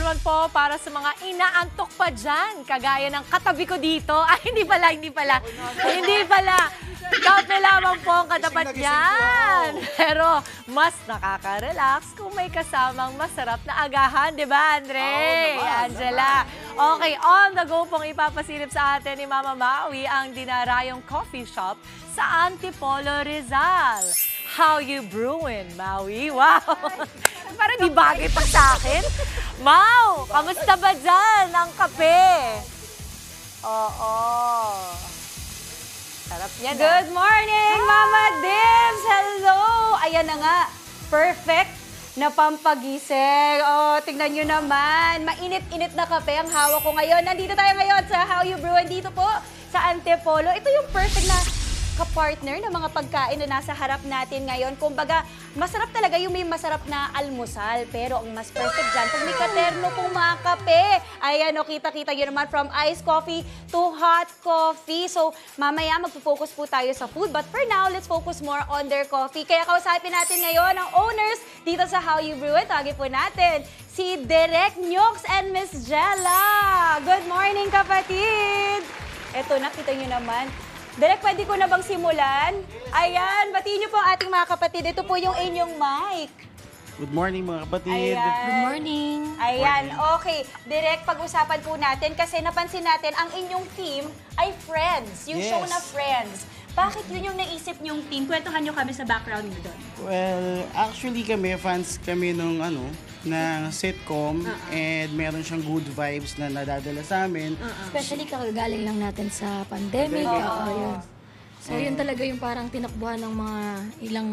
naman po para sa mga inaantok pa dyan, kagaya ng katabi ko dito. Ay, hindi pala. Hindi pala. Kape lamang po ang katapat niyan. Pero mas nakaka-relax kung may kasamang masarap na agahan, di ba, Andre? Angela. Okay, on the go pong ipapasilip sa atin ni Mama Maui ang dinarayong coffee shop sa Antipolo, Rizal. How you brewing, Maui? Wow! Parang di bagay pa sa akin. Mau, kamusta ba dyan ang kape? Oo. Sarap yan. Good morning, Mama Dibs! Hello! Ayan na nga, perfect na pampagising. Oh, tingnan nyo naman. Mainit-init na kape ang hawak ko ngayon. Nandito tayo ngayon sa How You Brew. Dito po sa Antipolo. Ito yung perfect na kapartner ng mga pagkain na nasa harap natin ngayon. Kumbaga, masarap talaga yung may masarap na almusal. Pero ang mas perfect dyan, pag may katerno pong mga kape. Ayan, o, kita-kita yun naman from iced coffee to hot coffee. So, mamaya magpo-focus po tayo sa food. But for now, let's focus more on their coffee. Kaya kausapin natin ngayon ang owners dito sa How You Brew. Tawagin po natin si Direk Nyox and Miss Jella. Good morning, kapatid! Eto, nakita nyo naman. Direk, pwede ko na bang simulan? Ayan, batiin niyo po ang ating mga kapatid. Ito po yung inyong mic. Good morning mga kapatid. Ayan. Good morning. Ayan, okay. Direk, pag-usapan po natin kasi napansin natin ang inyong team ay Friends. Yung show na Friends. Bakit yun yung naisip niyong team? Kwentuhan niyo kami sa background niyo doon. Well, actually fans kami nung na sitcom and meron siyang good vibes na nadadala sa amin. Especially kakagaling lang natin sa pandemic. Yun. So yun talaga yung parang tinakbuhan ng mga ilang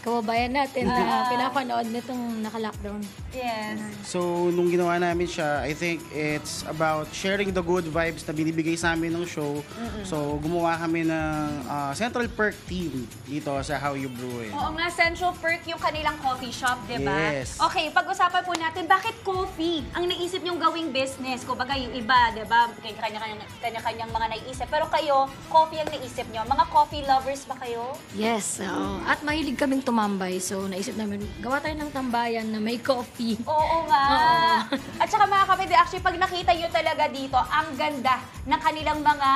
kababayan natin na pinapanood nitong naka-lockdown. Yes. So, nung ginawa namin siya, I think it's about sharing the good vibes na binibigay sa amin ng show. So, gumawa kami ng Central Perk team dito sa How You Brew. Oo nga, Central Perk yung kanilang coffee shop, di ba? Yes. Okay, pag-usapan po natin, bakit coffee ang naisip niyong gawing business? Kumbaga yung iba, di ba? Kanya-kanyang mga naisip. Pero kayo, coffee ang naisip niyo. Mga coffee lovers ba kayo? Yes, at mahilig kaming tumambay. So naisip namin, gawa tayo ng tambayan na may coffee. Oo nga. At saka mga kapatid, actually pag nakita nyo talaga dito, ang ganda ng kanilang mga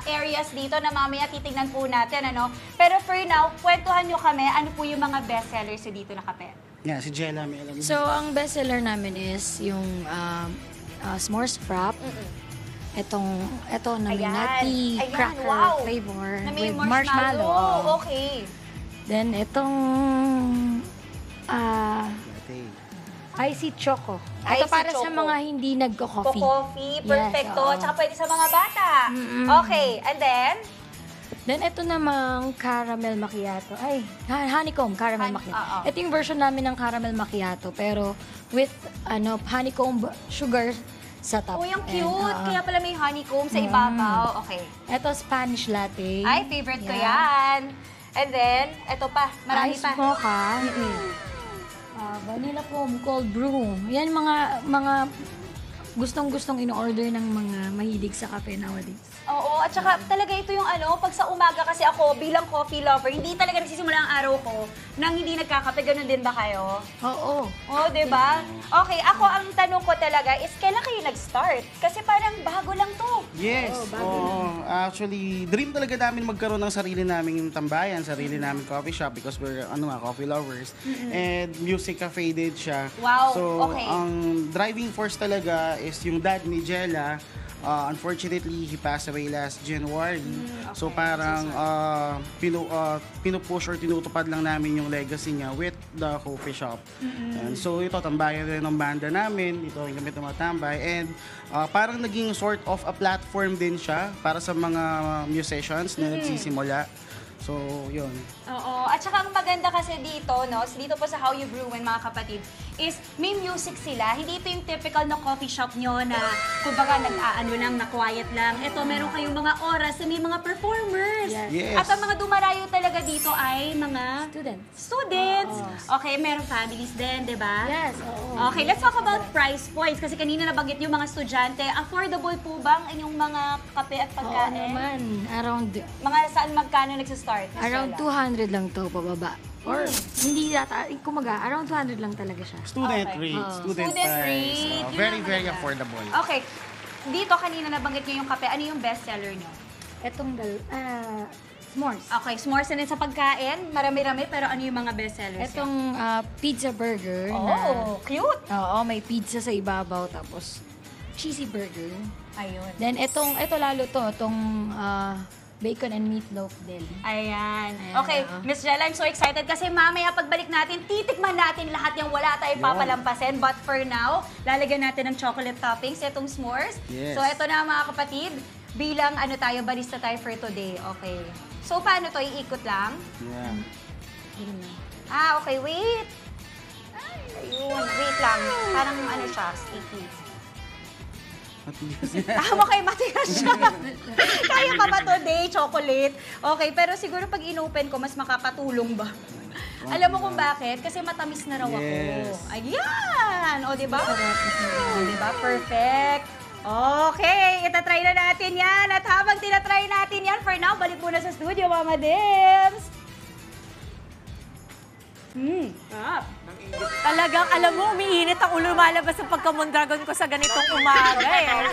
areas dito na mamaya titignan po natin. Pero for now, kwentuhan nyo kami, ano po yung mga bestsellers dito na kape? Yeah, si Jella may alam. So ang bestseller namin is yung s'mores frap. Ito na may nutty cracker flavor Na may with marshmallow. Okay. Then itong icy choco. Ito Icy para choco. sa mga hindi nagko-coffee. Coffee, perfecto. Yes, oo. Tsaka pwede sa mga bata. Okay, and then? Ito namang caramel macchiato. Ay, honeycomb caramel macchiato. Ito yung version namin ng caramel macchiato pero with honeycomb sugar sa top. Oh, yung cute. Kaya pala may honeycomb sa ibabaw. Okay. Ito Spanish latte. Ay, favorite ko yan. And then, ito pa. Marami Ice pa. mocha. Vanilla foam cold brew. Yan mga gustong-gustong in-order ng mga mahilig sa kape nowadays. Oo, at saka talaga ito yung pag sa umaga kasi ako bilang coffee lover, hindi talaga nagsisimula ang araw ko nang hindi nagkakape. Ganun din ba kayo? Oo. Oo, diba? Okay, ako ang tanong ko talaga is kailan kayo nag-start? Kasi parang bago lang to. Yes. Actually, dream talaga namin magkaroon ng sarili naming tambayan, sarili naming coffee shop because we're coffee lovers. And music cafe din siya. Wow, So, okay. ang driving force talaga is yung dad ni Jella. Unfortunately, he passed away last January. So parang pinupush or tinutupad lang namin yung legacy niya with the coffee shop. And so ito, tambayan rin ng banda namin. Ito yung kami tumatambay. And parang naging sort of a platform din siya para sa mga musicians na nagsisimula. So, yun. Oo. At saka ang maganda kasi dito, dito po sa How You Brew, mga kapatid, is may music sila. Hindi ito yung typical na coffee shop nyo na kumbaga lang, na quiet lang. Ito, meron kayong mga oras na may mga performers. Yes. At ang mga dumarayo talaga dito ay mga students. Okay, meron families din, di ba? Yes, oo. Okay, let's talk about price points. Kasi kanina nabanggit yung mga estudyante. Affordable po ba ang inyong mga kape at Oo pagkain? naman. Around Mga saan magkano nagsistart? Around 200 lang to pababa. Or hindi yata, kumaga, around 200 lang talaga siya. Student rate, student Student price. rate. Yun Very, ang very maganda. affordable. Okay. Dito kanina nabanggit niyo yung kape. Ano yung best seller niyo? Etong s'mores. Okay, s'mores na rin sa pagkain. Marami-rami, pero ano yung mga best sellers? Etong pizza burger na, Oh, cute! oo, may pizza sa ibabaw, tapos cheesy burger. Ayun. Then ito lalo to, itong bacon and meatloaf deli. Ayan. Ayan, Okay, oo. Miss Jella, I'm so excited kasi mamaya pagbalik natin, titikman natin lahat yung wala tayong papalampasin. But for now, lalagyan natin ng chocolate toppings, itong s'mores. Yes. So ito na mga kapatid, bilang barista tayo for today. Okay. So paano to? Iikot lang? Yeah. Okay, wait. Ay, ayun, wait lang. Parang siya, sticky. Okay, matigas siya. Kaya pa ba today, chocolate? Okay, pero siguro pag inopen ko, mas makakatulong ba? Alam mo kung bakit? Kasi matamis na raw ako. Yes. Ayan! O, diba? O, diba? Perfect. Okay, itatry na natin yan. At habang tinatry natin yan, for now, balik muna sa studio, Mama Dims. Talagang, alam mo, umiinit ang ulo lumalabas sa pagka-Mondragon ko sa ganitong umaga eh.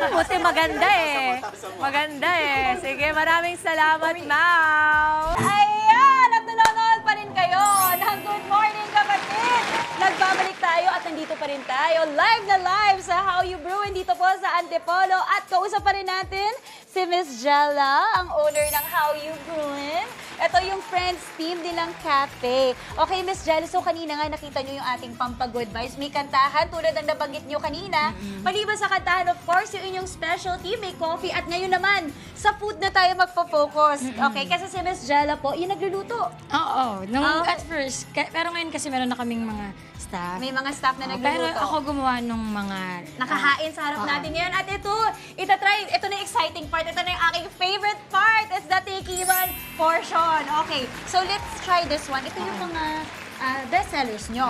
Buti maganda eh. Maganda eh. Sige, maraming salamat, Mau. Ayan! At nanonood pa rin kayo ng Good Morning Kapatid! Nagbabalik tayo at nandito pa rin tayo live na live sa How You Brew dito po sa Antipolo. At kausap pa rin natin si Miss Jella, ang owner ng How You Brewin. Ito yung Friends team nilang cafe. Okay, Miss Jella, so kanina nga nakita nyo yung ating Pampagood Vibes. May kantahan tulad ng nabanggit nyo kanina. Maliban sa kantahan, of course, yung inyong specialty, may coffee. At ngayon naman, sa food na tayo magpo-focus. Okay, kasi si Miss Jella po, yung nagluluto. Oo, Ah. at first, pero ngayon kasi meron na kaming mga staff. May mga staff na Pero nagluluto. ako gumawa nung mga... Nakahain sa harap natin ngayon. At ito na yung exciting part. Ito na yung aking favorite part. It's the tikiman portion. Okay, so let's try this one. Ito yung mga best sellers nyo.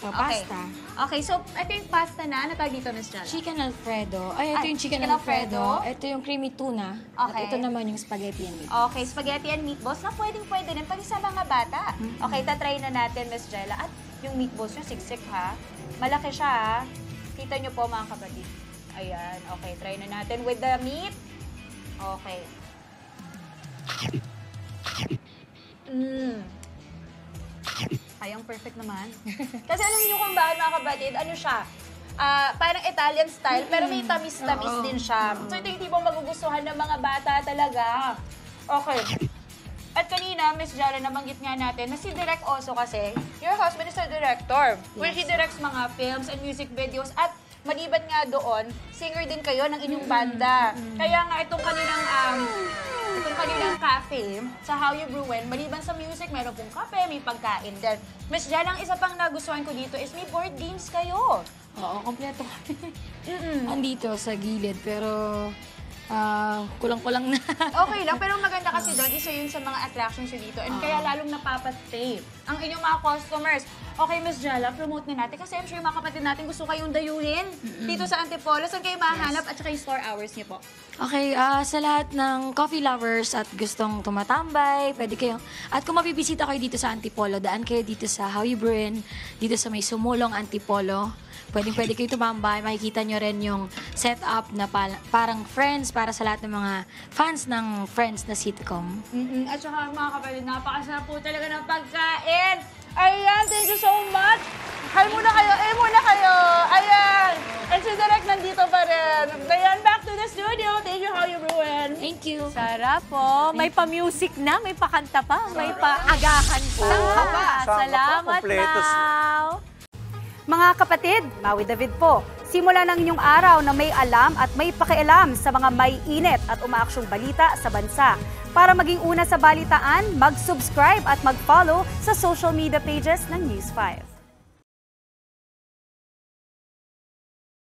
ito, pasta. Okay, so ito yung pasta na. Ano tawag dito, Miss Jella? Chicken Alfredo. Ay, ito Ay, yung chicken chicken Alfredo. Alfredo. Ito yung creamy tuna. Okay. At ito naman yung spaghetti and meat. Okay, spaghetti and meatballs na pwedeng-pwede rin pati sa mga bata. Okay, tatry na natin, Miss Jella. At yung meatballs nyo, siksik ha. Malaki siya ha. Kita nyo po mga kapatid. Ayan, okay, try na natin with the meat. Okay. Ayang perfect naman. Kasi alam niyo kung bakit mga kapatid, ano siya? Parang Italian style, pero may tamis-tamis din siya. So ito yung tipong magugustuhan ng mga bata talaga. Okay. At kanina, Miss Jara, nabanggit nga natin na si Direk Oso kasi, your husband is a director. Where he directs mga films and music videos. At maliban nga doon, singer din kayo ng inyong banda. Kaya nga itong kaninang cafe, sa How You Brewin, maliban sa music, meron pong kape, may pagkain din. Miss Jara, ang isa pang nagustuhan ko dito is may board games kayo. Oo, kompleto kami. Andito sa gilid, pero kulang-kulang na. Okay lang, pero maganda kasi doon, isa yun sa mga attractions yun dito. And kaya lalong napapastay ang inyong mga customers. Okay, Miss Jella, promote na natin. Kasi I'm sure yung mga kapatid natin gusto kayong dayuhin dito sa Antipolo. Saan kayo mahanap at saka yung store hours niyo po? Okay, sa lahat ng coffee lovers at gustong tumatambay, pwede kayong... At kung mabibisita kayo dito sa Antipolo, daan kayo dito sa How You Brewin, dito sa may Sumulong, Antipolo. Pwede kayo tumambay. Makikita nyo rin yung setup na parang Friends para sa lahat ng mga fans ng Friends na sitcom. At saka mga kapatid, napakasarap po talaga ng pagkain. Ayan, thank you so much. Hi muna kayo, muna kayo. Ayan. And si Direk nandito pa rin. Ayan, back to the studio. Thank you, How You Brewin. Thank you. Sarap po. May pa-music na, may pa-kanta pa, may pa-agahan pa. Salamat, Mau. Mga kapatid, Maui David po. Simula ng inyong araw na may alam at may pakialam sa mga may init at umaaksyong balita sa bansa. Para maging una sa balitaan, mag-subscribe at mag-follow sa social media pages ng News 5.